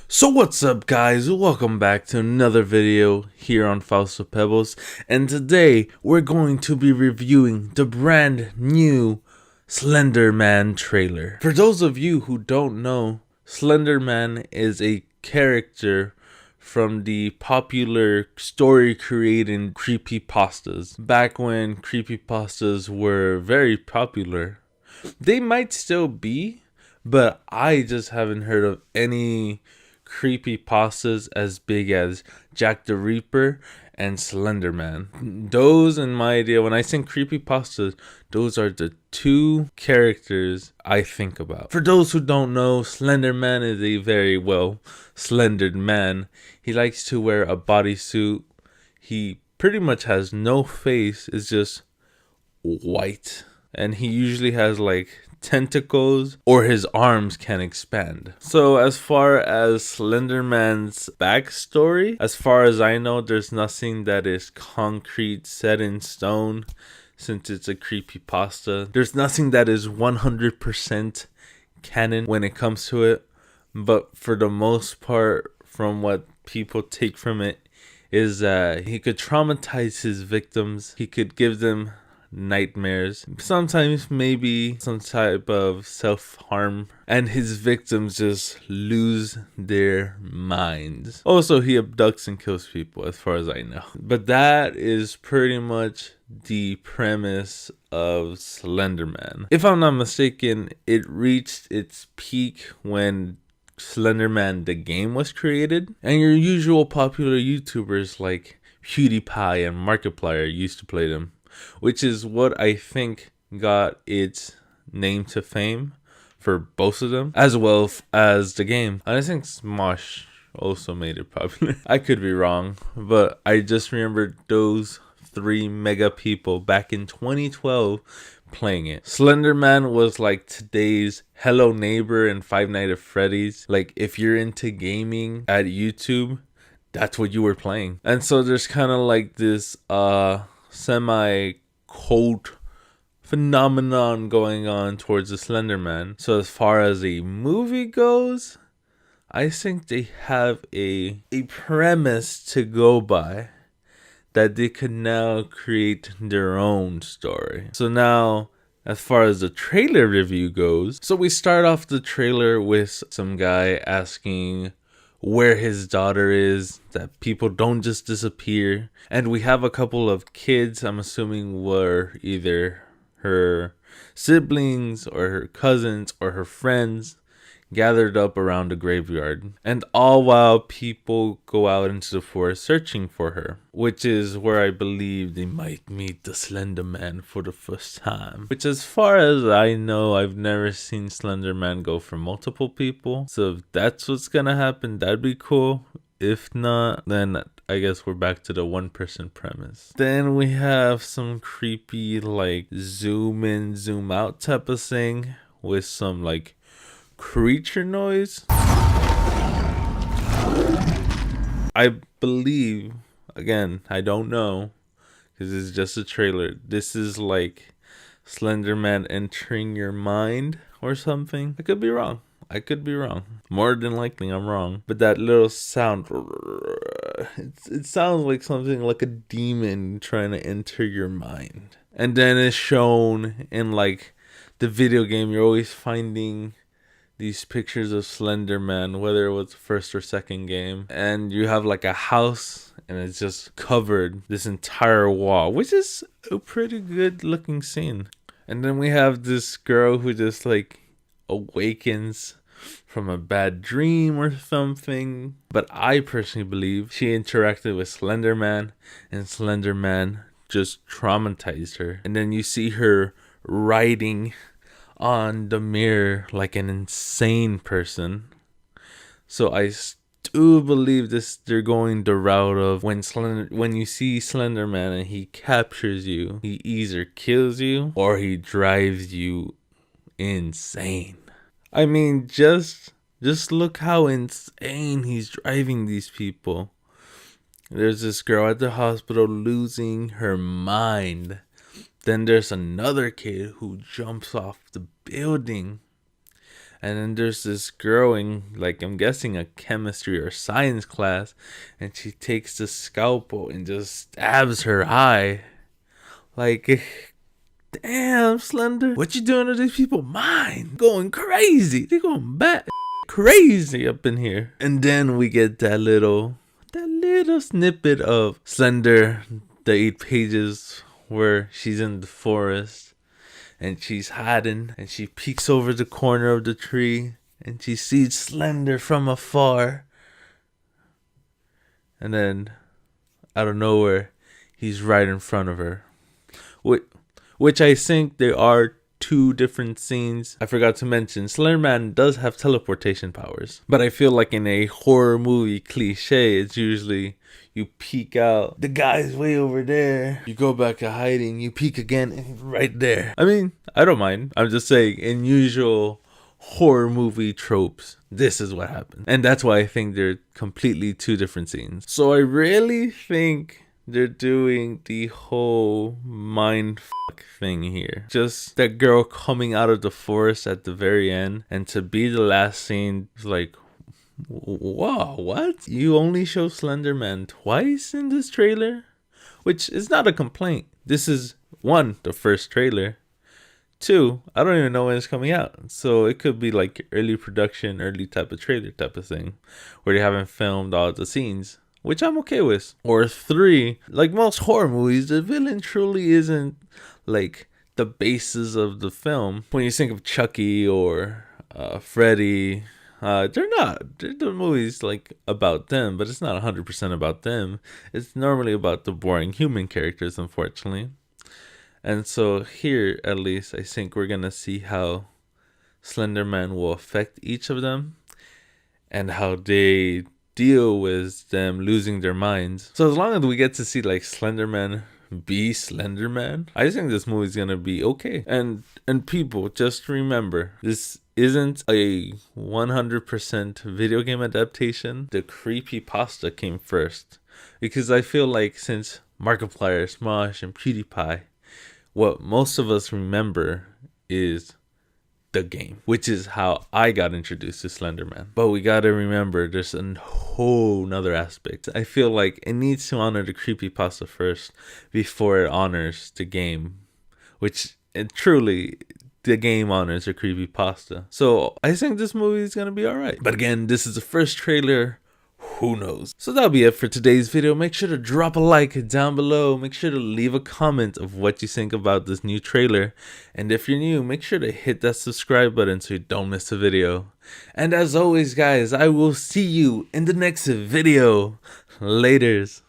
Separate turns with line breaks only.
So what's up guys, welcome back to another video here on Fausto Pebbles, and today we're going to be reviewing the brand new Slender Man trailer. For those of you who don't know, Slender Man is a character from the popular story creating creepypastas. Back when creepypastas were very popular, they might still be, but I just haven't heard of any creepy pastas as big as Jack the Ripper and Slender Man. Those, in my idea, when I think creepy pastas, those are the two characters I think about. For those who don't know, Slender Man is a very slendered man. He likes to wear a bodysuit. He pretty much has no face, it's just white. And he usually has like tentacles, or his arms can expand. So as far as Slender Man's backstory, as far as I know, there's nothing that is concrete, set in stone, since it's a creepypasta. There's nothing that is 100% canon when it comes to it, but for the most part, from what people take from it, is that he could traumatize his victims, he could give them nightmares, sometimes maybe some type of self-harm, and his victims just lose their minds. Also, he abducts and kills people as far as I know. But that is pretty much the premise of Slender Man. If I'm not mistaken, it reached its peak when Slender Man the game was created, and your usual popular YouTubers like PewDiePie and Markiplier used to play them, which is what I think got its name to fame for both of them, as well as the game. And I think Smosh also made it popular. I could be wrong, but I just remembered those three mega people back in 2012 playing it. Slender Man was like today's Hello Neighbor and Five Nights at Freddy's. Like, if you're into gaming at YouTube, that's what you were playing. And so there's kind of like this semi-cult phenomenon going on towards the Slender Man. So as far as a movie goes, I think they have a premise to go by that they could now create their own story. So now, as far as the trailer review goes, so we start off the trailer with some guy asking where his daughter is, that people don't just disappear. And we have a couple of kids, I'm assuming were either her siblings or her cousins or her friends, gathered up around the graveyard. And all while people go out into the forest searching for her, which is where I believe they might meet the Slender Man for the first time. Which, as far as I know, I've never seen Slender Man go for multiple people. So if that's what's gonna happen, that'd be cool. If not, then I guess we're back to the one-person premise. Then we have some creepy like zoom in, zoom out type of thing with some like creature noise. I believe, again, I don't know because it's just a trailer, this is like Slender Man entering your mind or something. I could be wrong. More than likely I'm wrong. But that little sound, it sounds like something like a demon trying to enter your mind. And then it's shown in like the video game, you're always finding these pictures of Slender Man, whether it was the first or second game, and you have like a house and it's just covered this entire wall, which is a pretty good looking scene. And then we have this girl who just like awakens from a bad dream or something, but I personally believe she interacted with Slender Man and Slender Man just traumatized her. And then you see her writing on the mirror like an insane person. So I do believe they're going the route of when you see Slender Man and he captures you, he either kills you or he drives you insane. I mean, just look how insane he's driving these people. There's this girl at the hospital losing her mind. Then there's another kid who jumps off the building. And then there's this girl in, like, I'm guessing a chemistry or science class, and she takes the scalpel and just stabs her eye. Like, damn, Slender, what you doing to these people? Mind going crazy. They going bat crazy up in here. And then we get that little snippet of Slender, the 8 pages where she's in the forest and she's hiding, and she peeks over the corner of the tree and she sees Slender from afar. And then out of nowhere, he's right in front of her. Which I think there are 2 different scenes. I forgot to mention, Slender Man does have teleportation powers. But I feel like in a horror movie cliche, it's usually you peek out, the guy's way over there. You go back to hiding, you peek again, and he's right there. I mean, I don't mind. I'm just saying, in usual horror movie tropes, this is what happens. And that's why I think they're completely 2 different scenes. So I really think they're doing the whole mind fuck thing here. Just that girl coming out of the forest at the very end, and to be the last scene, like, wow, what? You only show Slender Man twice in this trailer? Which is not a complaint. This is 1, the first trailer. 2, I don't even know when it's coming out. So it could be like early production, early type of trailer type of thing, where they haven't filmed all the scenes, which I'm okay with. Or 3, like most horror movies, the villain truly isn't like the basis of the film. When you think of Chucky or Freddy, they're not. The movie's like about them, but it's not 100% about them. It's normally about the boring human characters, unfortunately. And so here, at least, I think we're gonna see how Slender Man will affect each of them, and how they deal with them losing their minds. So as long as we get to see like Slender Man be Slender Man, I think this movie's gonna be okay. And people, just remember, this isn't a 100% video game adaptation. The creepypasta came first, because I feel like since Markiplier, Smosh, and PewDiePie, what most of us remember is the game, which is how I got introduced to Slender Man. But we gotta remember, there's a whole nother aspect. I feel like it needs to honor the creepypasta first before it honors the game, which truly, the game honors the creepypasta. So I think this movie is gonna be alright. But again, this is the first trailer. Who knows? So that'll be it for today's video. Make sure to drop a like down below. Make sure to leave a comment of what you think about this new trailer. And if you're new, make sure to hit that subscribe button so you don't miss a video. And as always, guys, I will see you in the next video. Laters.